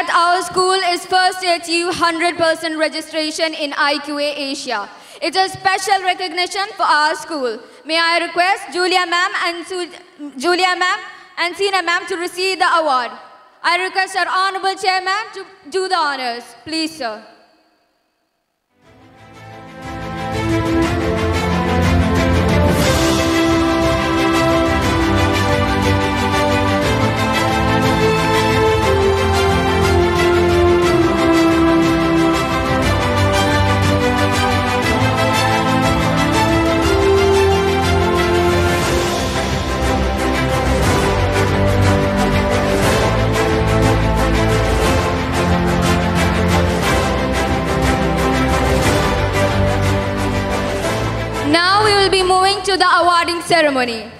that our school is first to achieve 100% registration in IQA Asia. It's a special recognition for our school. May I request Julia ma'am and Sina ma'am to receive the award. I request our Honorable Chairman to do the honors. Please, sir. Now we will be moving to the awarding ceremony.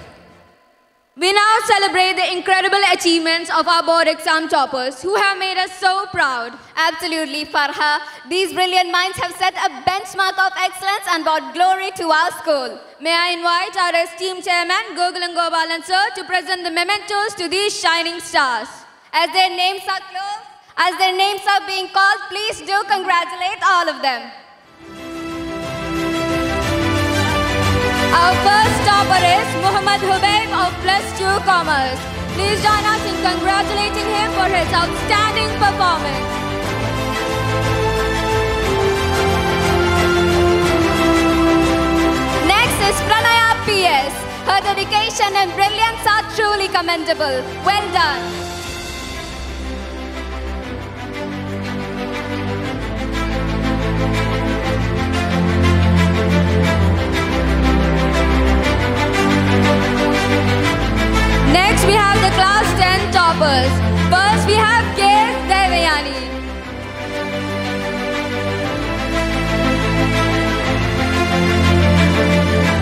We now celebrate the incredible achievements of our board exam toppers who have made us so proud. Absolutely, Farha. These brilliant minds have set a benchmark of excellence and brought glory to our school. May I invite our esteemed chairman, Gokulam Gopalan sir, to present the mementos to these shining stars. As their names are closed, as their names are being called, please do congratulate all of them. Our first topper is Muhammad Hubayb of +2 Commerce. Please join us in congratulating him for his outstanding performance. Next is Pranaya PS. Her dedication and brilliance are truly commendable. Well done. Next, we have the class 10 toppers. First, we have K.S. Devayani.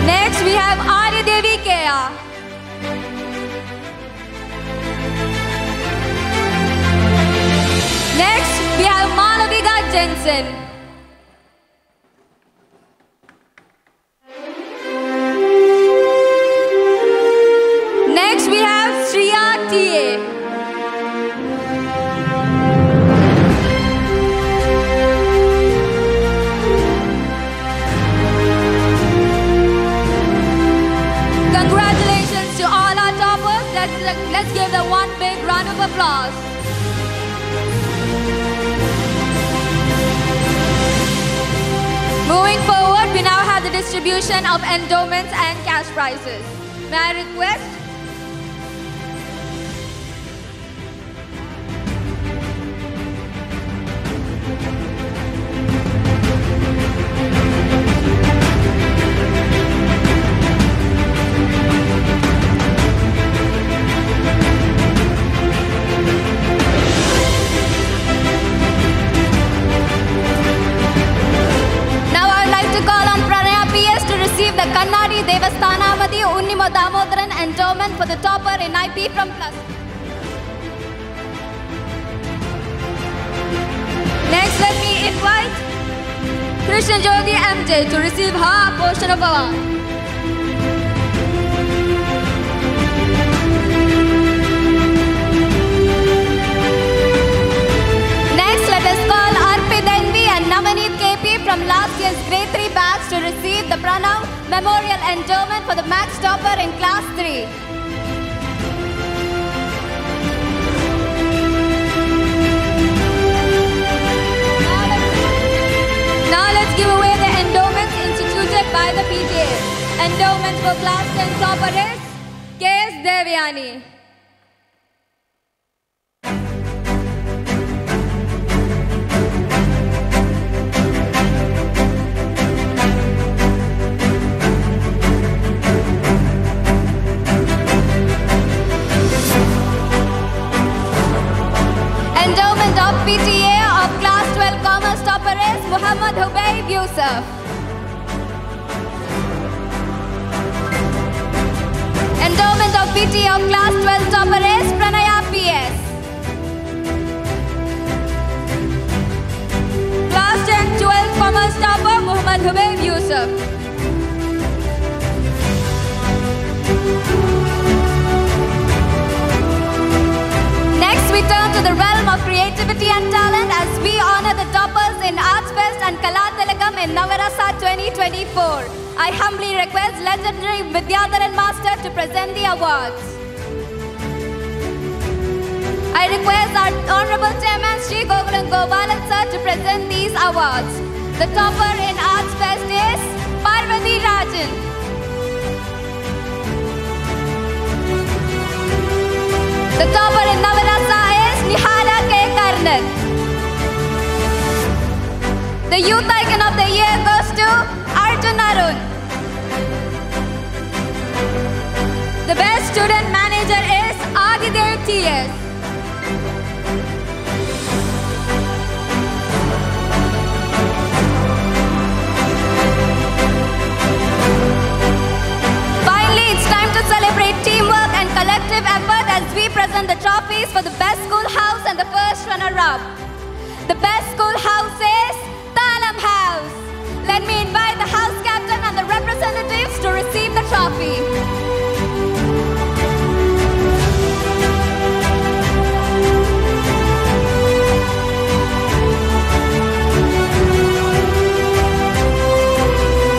Next, we have Arya Devi Kea. Next, we have Malavika Jensen. Next, we have Shriya T.A. Congratulations to all our toppers. Let's give them one big round of applause. Moving forward, we now have the distribution of endowments and cash prizes. May I request the Kannadi Devasthanamadi Unnima Damodaran endowment for the topper in IP from +2. Next, let me invite Krishna Jyoti MJ to receive her portion of award. Next, let us call Arpit Envy and Navaneet KP from last year's grade 3 batch to receive the Pranav Memorial Endowment for the max topper in class 3. Now let's give away the endowments instituted by the PTA. Endowment for class 10 topper is K.S. Devayani. Endowment of PTA of class 12 commerce topper is Muhammad Hubayb Yusuf. Endowment of PTA of class 12 topper is Pranaya PS. Class 10-12 commerce topper Muhammad Hubayb Yusuf. Next, we turn to the realm of creativity and 2024. I humbly request legendary Vidyadharan Master to present the awards. I request our Honorable Chairman Sri Gokulam Gopalan Sir to present these awards. The topper in Arts Fest is Parvati Rajan. The topper in Navarasa is Nihala K. Karnal. The Youth Icon of the Year goes to Arjun Arun. The Best Student Manager is Adidev T.S. Finally, it's time to celebrate teamwork and collective effort as we present the trophies for the Best School House and the first runner-up. The Best School House is Talam House. Let me invite the house captain and the representatives to receive the trophy.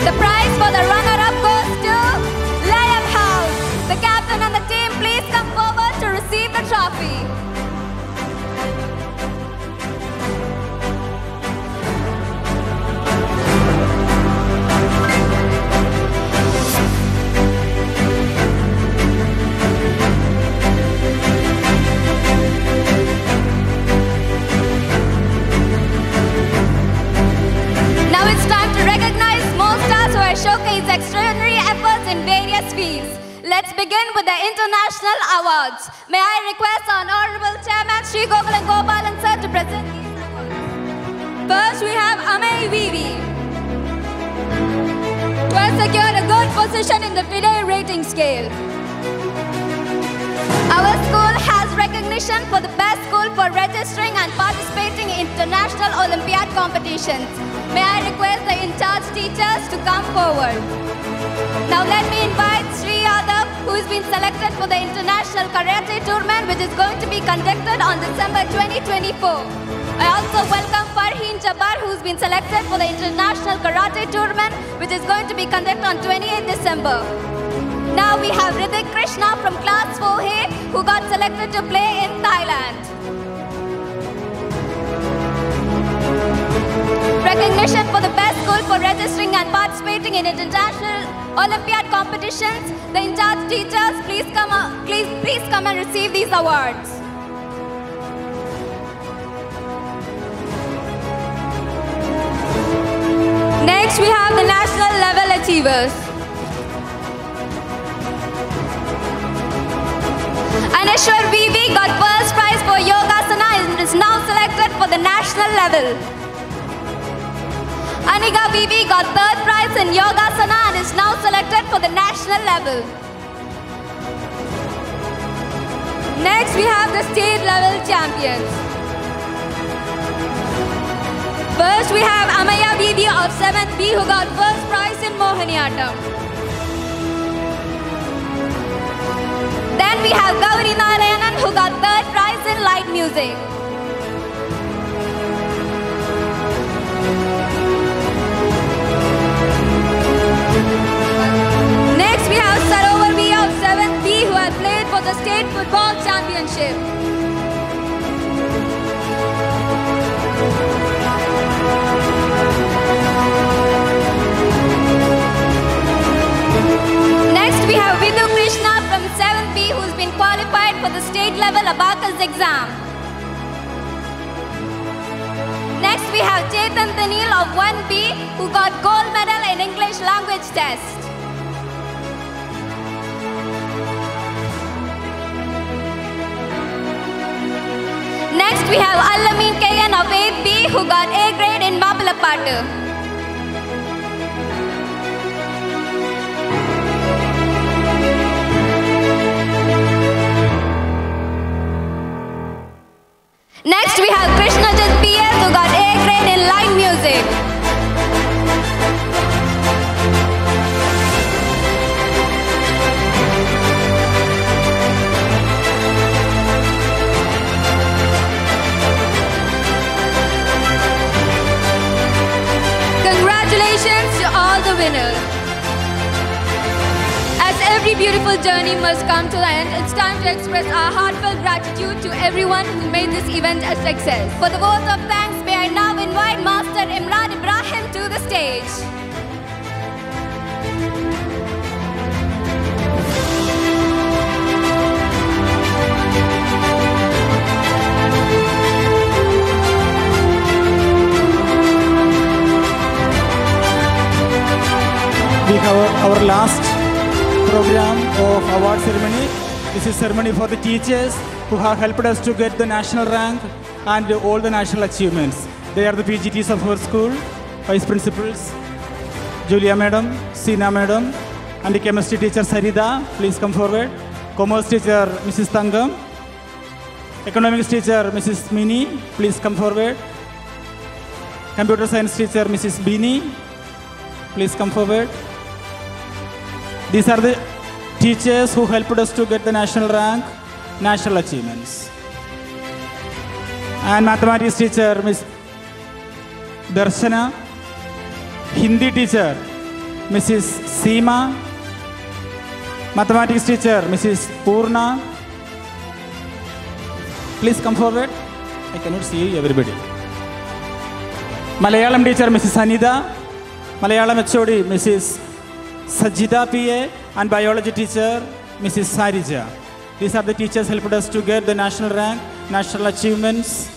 The prize for the runner-up goes to Layam House. The captain and the team, please come forward to receive the trophy. Now it's time to recognize small stars who have showcased extraordinary efforts in various fields. Let's begin with the international awards. May I request our Honorable Chairman Sri Gokulam Gopalan Sir to present these awards. First, we have Amay Vivi, who has secured a good position in the FIDE rating scale. Our school has recognition for the best school for registering and participating in international Olympiad competitions. May I request the in-charge teachers to come forward. Now let me invite Sri Yadav, who has been selected for the International Karate Tournament, which is going to be conducted on December 2024. I also welcome Farheen Jabbar, who has been selected for the International Karate Tournament, which is going to be conducted on 28 December. Now we have Ritik Krishna from Class 4A, who got selected to play in Thailand. Recognition for the best school for registering and participating in international Olympiad competitions. The in-charge teachers, please come and receive these awards. Next, we have the national level achievers. Aneshwar Vivi got first prize for Yogasana and is now selected for the national level. Aniga Vivi got third prize in Yogasana and is now selected for the national level. Next, we have the state level champions. First, we have Amaya Vivi of 7th B, who got first prize in Mohiniyattam. Then we have Gauri Narayanan, who got third prize in light music. Next, we have Sarovar V of 7th B, who has played for the state football championship. Next, we have Vidhu Krishna from 7th B, who's been qualified for the state level abacus exam. Next, we have Chetan Dhanil of 1B, who got gold medal in English language test. Next, we have Al-Amin Kayan of 8B, who got A grade in Mapalapattu. Next, we have Krishnajit PS, who got A grade in line music. every beautiful journey must come to an end, it's time to express our heartfelt gratitude to everyone who made this event a success. For the vote of thanks, may I now invite Master Imran Ibrahim to the stage. We have our last program of award ceremony. This is ceremony for the teachers who have helped us to get the national rank and all the national achievements. They are the PGTs of our school, vice principals, Julia madam, Sina madam, and the chemistry teacher Sarida, please come forward. Commerce teacher Mrs. Tangam, economics teacher Mrs. Mini, please come forward. Computer science teacher Mrs. Bini, please come forward. These are the teachers who helped us to get the national rank, national achievements. And mathematics teacher, Ms. Darshana. Hindi teacher, Mrs. Seema. Mathematics teacher, Mrs. Purna. Please come forward. I cannot see everybody. Malayalam teacher, Mrs. Anida. Malayalam HOD, Mrs. Sajida PA, and biology teacher, Mrs. Sarija. These are the teachers who helped us to get the national rank, national achievements,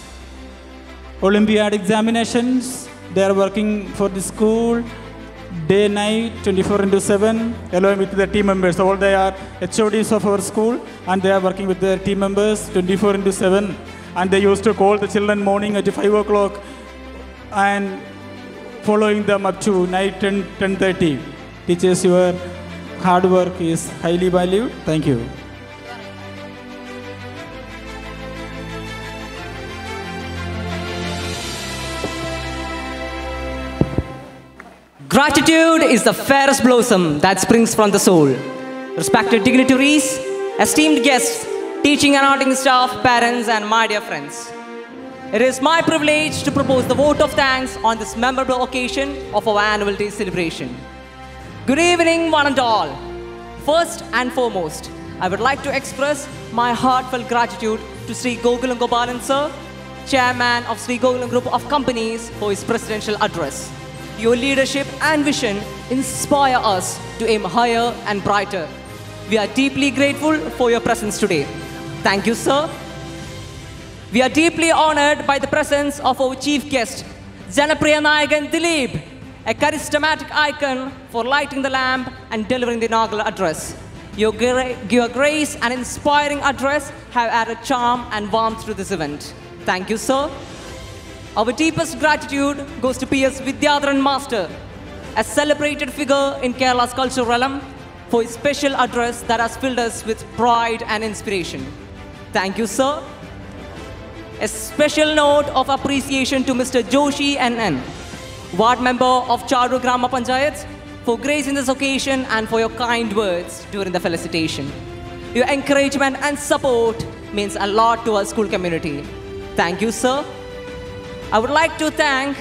Olympiad examinations. They are working for the school day, night, 24/7, along with the team members. All they are HODs of our school, and they are working with their team members 24/7. And they used to call the children morning at 5 o'clock and following them up to night 10:30. Teachers, your hard work is highly valued. Thank you. Gratitude is the fairest blossom that springs from the soul. Respected dignitaries, esteemed guests, teaching and auditing staff, parents, and my dear friends. It is my privilege to propose the vote of thanks on this memorable occasion of our annual day celebration. Good evening, one and all. First and foremost, I would like to express my heartfelt gratitude to Sri Gokulam Gopalan Sir, Chairman of Sri Gokulam Group of Companies, for his presidential address. Your leadership and vision inspire us to aim higher and brighter. We are deeply grateful for your presence today. Thank you, sir. We are deeply honored by the presence of our chief guest, Janapriya Nayakan Dilip, a charismatic icon for lighting the lamp and delivering the inaugural address. Your grace and inspiring address have added charm and warmth to this event. Thank you, sir. Our deepest gratitude goes to P.S. Vidyadharan Master, a celebrated figure in Kerala's cultural realm, for his special address that has filled us with pride and inspiration. Thank you, sir. A special note of appreciation to Mr. Joshi N.N., Ward Member of Charu Grama Panchayat, for gracing this occasion and for your kind words during the felicitation. Your encouragement and support means a lot to our school community. Thank you, sir. I would like to thank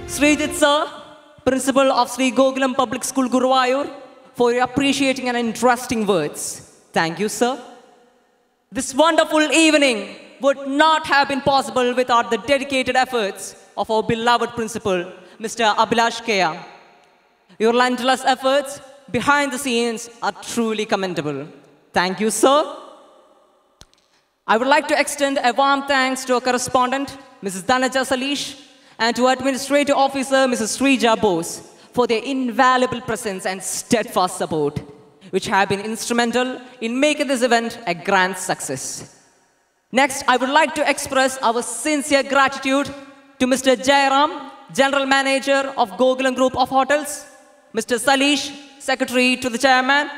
Srijit sir, Principal of Sri Gokulam Public School, Guruvayur, for your appreciating and interesting words. Thank you, sir. This wonderful evening would not have been possible without the dedicated efforts of our beloved principal, Mr. Abhilash Kea. Your relentless efforts behind the scenes are truly commendable. Thank you, sir. I would like to extend a warm thanks to our correspondent, Mrs. Dhanaja Salish, and to our administrative officer, Mrs. Srija Bose, for their invaluable presence and steadfast support, which have been instrumental in making this event a grand success. Next, I would like to express our sincere gratitude to Mr. Jairam, General Manager of Gokulam Group of Hotels, Mr. Salish, Secretary to the Chairman,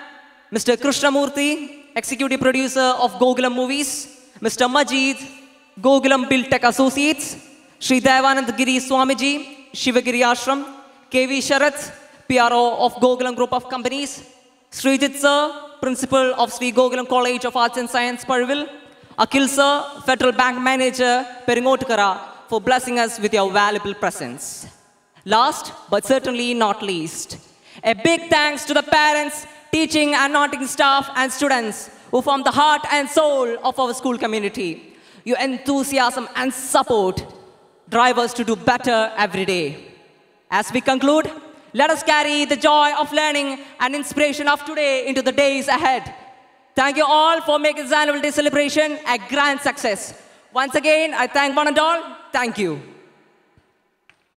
Mr. Krishnamurthy, Executive Producer of Gokulam Movies, Mr. Majid, Gokulam Build Tech Associates, Sri Devanand Giri Swamiji, Shivagiri Ashram, KV Sharath, PRO of Gokulam Group of Companies, Srijit Sir, Principal of Sri Gokulam College of Arts and Science, Parvil, Akhil Sir, Federal Bank Manager, Peringotkara, for blessing us with your valuable presence. Last, but certainly not least, a big thanks to the parents, teaching and non-teaching staff, and students who form the heart and soul of our school community. Your enthusiasm and support drive us to do better every day. As we conclude, let us carry the joy of learning and inspiration of today into the days ahead. Thank you all for making this annual day celebration a grand success. Once again, I thank one and all. Thank you.